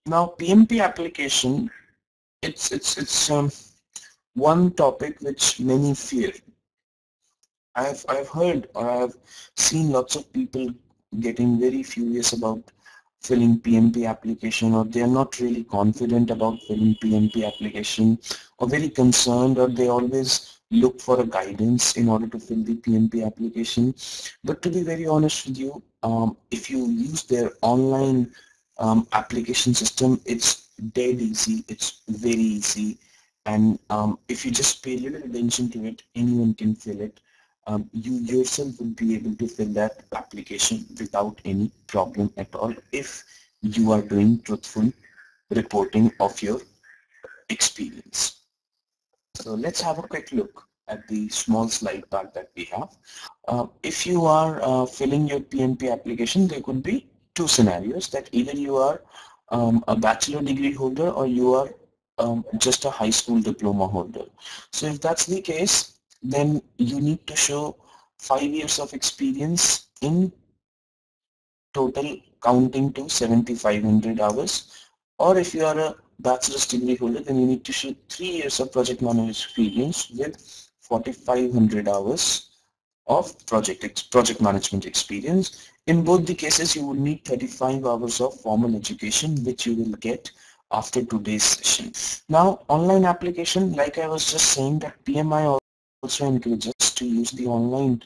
Now, PMP application, it's one topic which many fear. I've heard or I've seen lots of people getting very furious about filling PMP application, or they are not really confident about filling PMP application, or very concerned, or they always look for a guidance in order to fill the PMP application. But to be very honest with you, if you use their online application system, it's dead easy, it's very easy, and if you just pay a little attention to it, anyone can fill it. You yourself will be able to fill that application without any problem at all if you are doing truthful reporting of your experience. So let's have a quick look at the small slide pack that we have. If you are filling your PMP application, there could be two scenarios, that either you are a bachelor degree holder or you are just a high school diploma holder. So if that's the case, then you need to show 5 years of experience in total, counting to 7,500 hours. Or if you are a bachelor's degree holder, then you need to show 3 years of project management experience with 4,500 hours of project management experience. In both the cases, you would need 35 hours of formal education, which you will get after today's session. Now, online application, like I was just saying, that PMI also encourages to use the online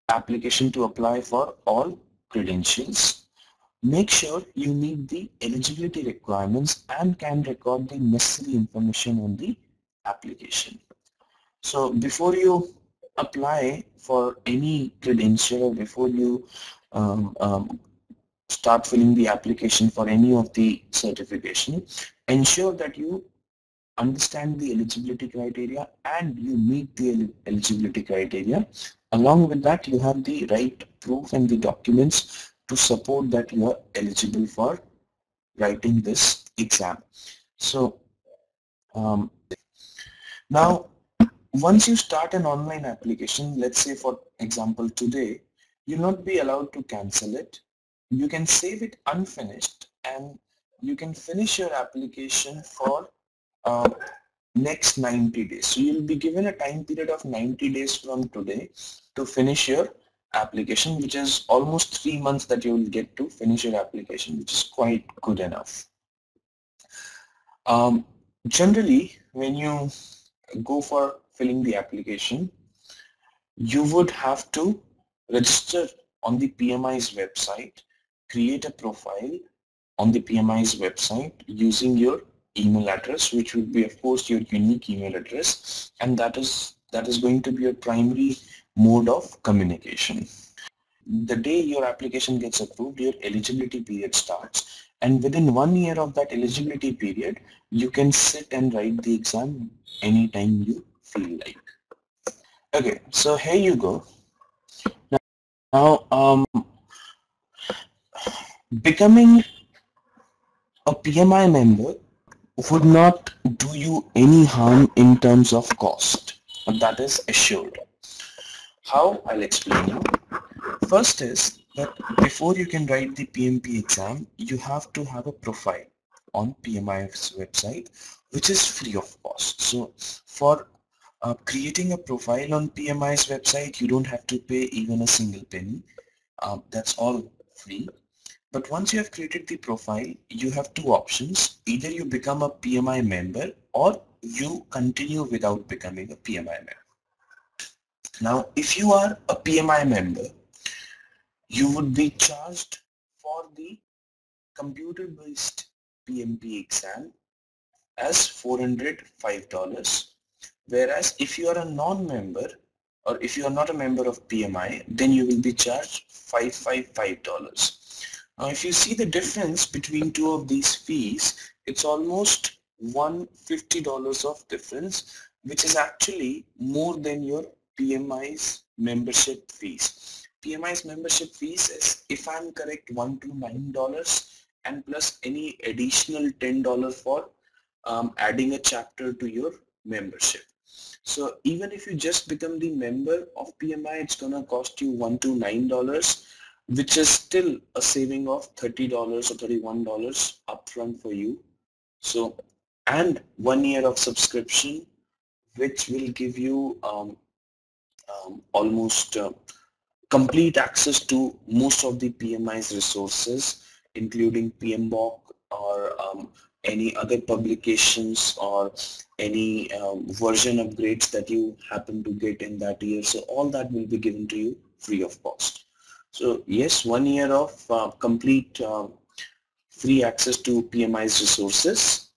application to apply for all credentials. Make sure you meet the eligibility requirements and can record the necessary information on the application. So before you apply for any credential, or before you start filling the application for any of the certification, ensure that you understand the eligibility criteria and you meet the eligibility criteria. Along with that, you have the right proof and the documents to support that you are eligible for writing this exam. So now, once you start an online application, let's say for example today, you'll not be allowed to cancel it. You can save it unfinished and you can finish your application for next 90 days. So you'll be given a time period of 90 days from today to finish your application, which is almost 3 months that you will get to finish your application, which is quite good enough. Generally, when you go for filling the application, you would have to register on the PMI's website, create a profile on the PMI's website using your email address, which would be of course your unique email address, and that is going to be your primary mode of communication. The day your application gets approved, your eligibility period starts, and within 1 year of that eligibility period, you can sit and write the exam anytime you feel like. Okay, so here you go. Now, becoming a PMI member would not do you any harm in terms of cost, that is assured. How? I'll explain you. First is that before you can write the PMP exam, you have to have a profile on PMI's website, which is free of cost. So for creating a profile on PMI's website, you don't have to pay even a single penny. That's all free. But once you have created the profile, you have two options. Either you become a PMI member or you continue without becoming a PMI member. Now, if you are a PMI member, you would be charged for the computer-based PMP exam as $405. Whereas if you are a non-member, or if you are not a member of PMI, then you will be charged $555. Now, if you see the difference between two of these fees, it's almost $150 of difference, which is actually more than your PMI's membership fees. PMI's membership fees is, if I'm correct, $129 and plus any additional $10 for adding a chapter to your membership. So even if you just become the member of PMI, it's gonna cost you $129. which is still a saving of $30 or $31 upfront for you. So, and 1 year of subscription, which will give you almost complete access to most of the PMI's resources, including PMBOK or any other publications or any version upgrades that you happen to get in that year. So all that will be given to you free of cost. So yes, 1 year of complete free access to PMI's resources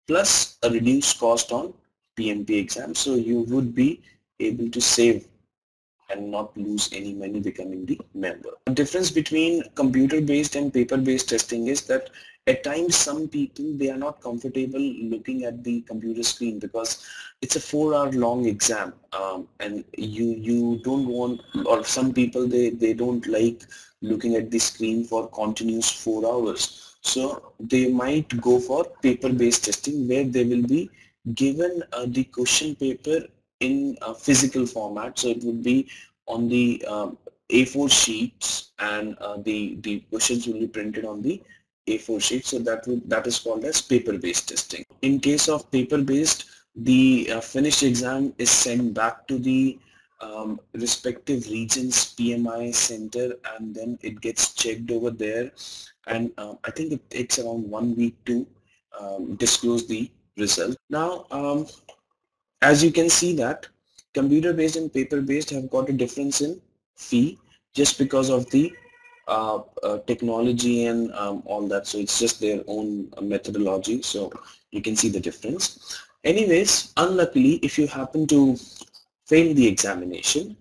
plus a reduced cost on PMP exam. So you would be able to save and not lose any money becoming the member. The difference between computer-based and paper-based testing is that at times some people, they are not comfortable looking at the computer screen because it's a 4-hour long exam, and you don't want, or some people they don't like looking at the screen for continuous 4 hours. So they might go for paper-based testing where they will be given the question paper in a physical format. So it would be on the A4 sheets, and the questions will be printed on the A4 sheet. So that is called as paper-based testing. In case of paper-based, the finished exam is sent back to the respective regions PMI center, and then it gets checked over there, and I think it takes around 1 week to disclose the result. Now as you can see that computer-based and paper-based have got a difference in fee just because of the technology and all that. So it's just their own methodology. So you can see the difference. Anyways, unluckily, if you happen to fail the examination,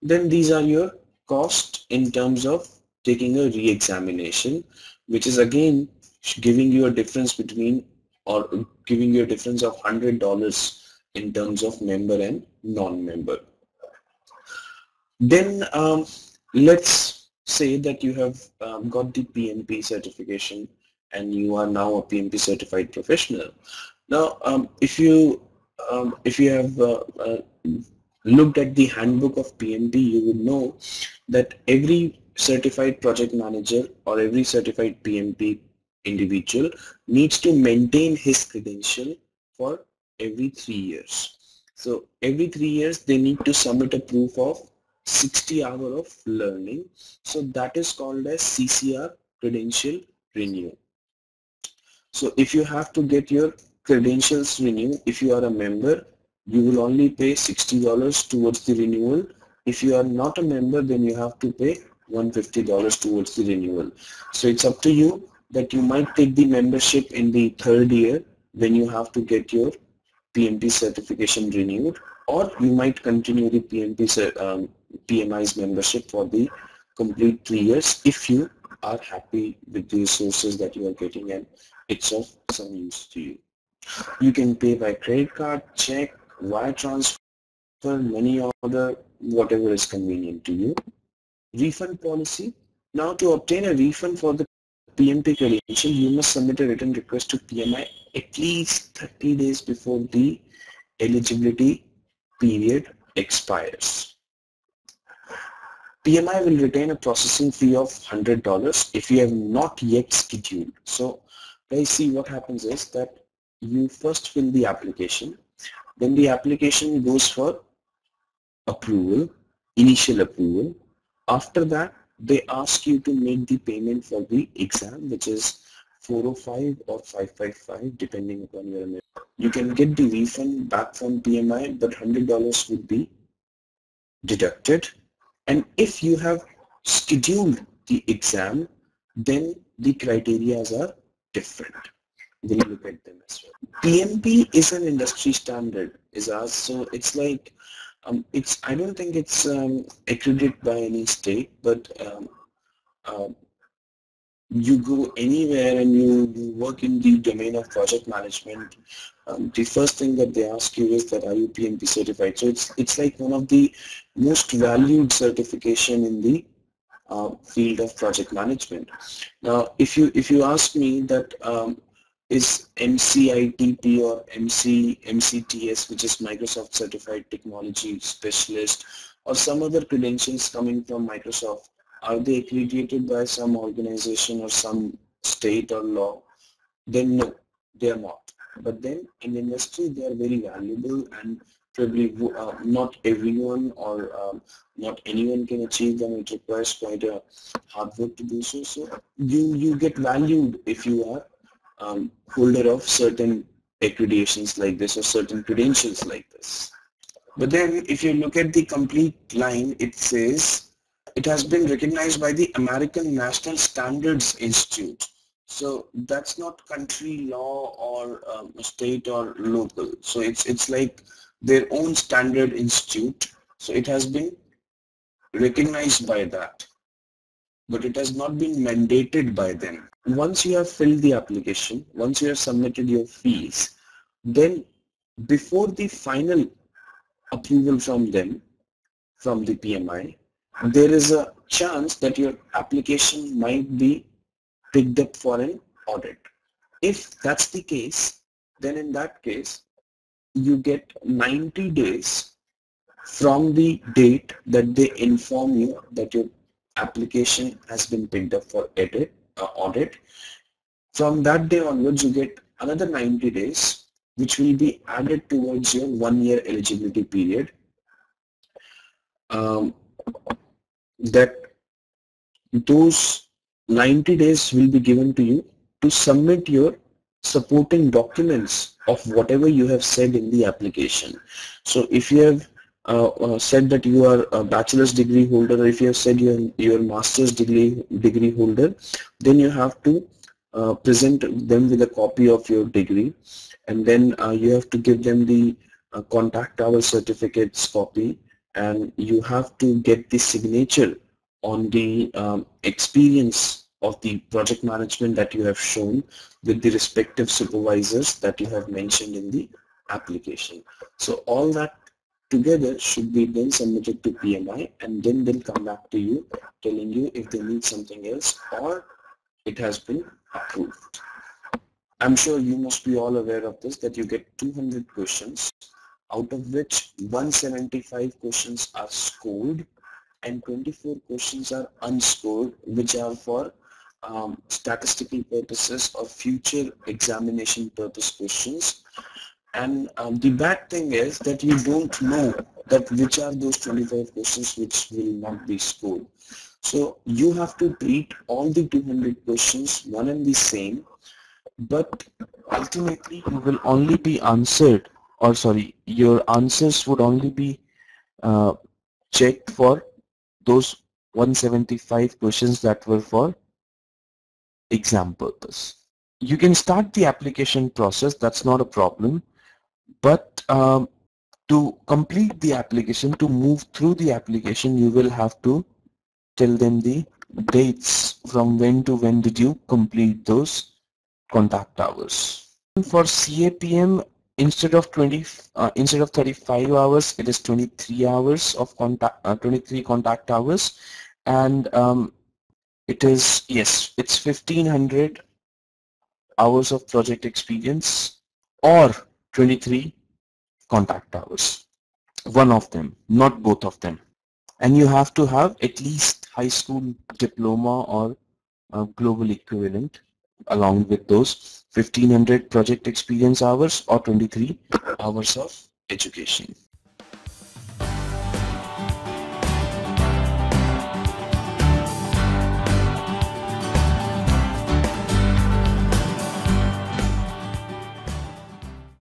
then these are your costs in terms of taking a re-examination, which is again giving you a difference between, or giving you a difference of $100 in terms of member and non-member. Then let's say that you have got the PMP certification and you are now a PMP certified professional. Now if you have looked at the handbook of PMP, you would know that every certified project manager or every certified PMP individual needs to maintain his credential for every 3 years. So every 3 years they need to submit a proof of 60 hours of learning. So that is called as CCR, credential renewal. So if you have to get your credentials renewed, if you are a member, you will only pay $60 towards the renewal. If you are not a member, then you have to pay $150 towards the renewal. So it's up to you that you might take the membership in the 3rd year when you have to get your PMP certification renewed, or you might continue the PMI's membership for the complete 3 years if you are happy with the resources that you are getting and it's of some use to you. You can pay by credit card, check, wire transfer, money order, whatever is convenient to you. Refund policy. Now to obtain a refund for the PMP credential, you must submit a written request to PMI at least 30 days before the eligibility period expires. PMI will retain a processing fee of $100 if you have not yet scheduled. So guys, see, what happens is that you first fill the application, then the application goes for approval, initial approval. After that, they ask you to make the payment for the exam, which is $405 or $555 depending upon your amount. You can get the refund back from PMI, but $100 would be deducted. And if you have scheduled the exam, then the criteria are different. We'll look at them as well. PMP is an industry standard, is ours. So it's like I don't think it's accredited by any state, but you go anywhere and you work in the domain of project management, the first thing that they ask you is that are you PMP certified? So it's like one of the most valued certification in the field of project management. Now, if you ask me that is MCITP or MCTS, which is Microsoft Certified Technology Specialist, or some other credentials coming from Microsoft, are they accredited by some organization or some state or law? Then no, they are not. But then in industry, they are very valuable, and probably not everyone or not anyone can achieve them. It requires quite a hard work to do so. So you get valued if you are holder of certain accreditations like this or certain credentials like this. But then if you look at the complete line, it says it has been recognized by the American National Standards Institute. So that's not country law or state or local. So it's like their own standard institute. So it has been recognized by that, but it has not been mandated by them. Once you have filled the application, once you have submitted your fees, then before the final approval from them, from the PMI, there is a chance that your application might be picked up for an audit. If that's the case, then in that case, you get 90 days from the date that they inform you that your application has been picked up for audit. From that day onwards, you get another 90 days, which will be added towards your 1-year eligibility period. That those 90 days will be given to you to submit your supporting documents of whatever you have said in the application. So if you have said that you are a bachelor's degree holder, or if you have said you are master's degree holder, then you have to present them with a copy of your degree, and then you have to give them the contact hour certificates copy, and you have to get the signature on the experience of the project management that you have shown with the respective supervisors that you have mentioned in the application. So all that together should be then submitted to PMI, and then they'll come back to you telling you if they need something else or it has been approved. I'm sure you must be all aware of this, that you get 200 questions, out of which 175 questions are scored and 24 questions are unscored, which are for statistical purposes or future examination purpose questions. And the bad thing is that you don't know that which are those 25 questions which will not be scored. So you have to treat all the 200 questions one and the same, but ultimately you will only be answered, or sorry, your answers would only be checked for those 175 questions that were for exam purpose. You can start the application process, that's not a problem, but to complete the application, to move through the application, you will have to tell them the dates from when to when did you complete those contact hours. For CAPM, instead of 35 hours, it is 23 hours of 23 contact hours, and it is, yes, it's 1500 hours of project experience or 23 contact hours, one of them, not both of them. And you have to have at least high school diploma or global equivalent along with those 1500 project experience hours or 23 hours of education.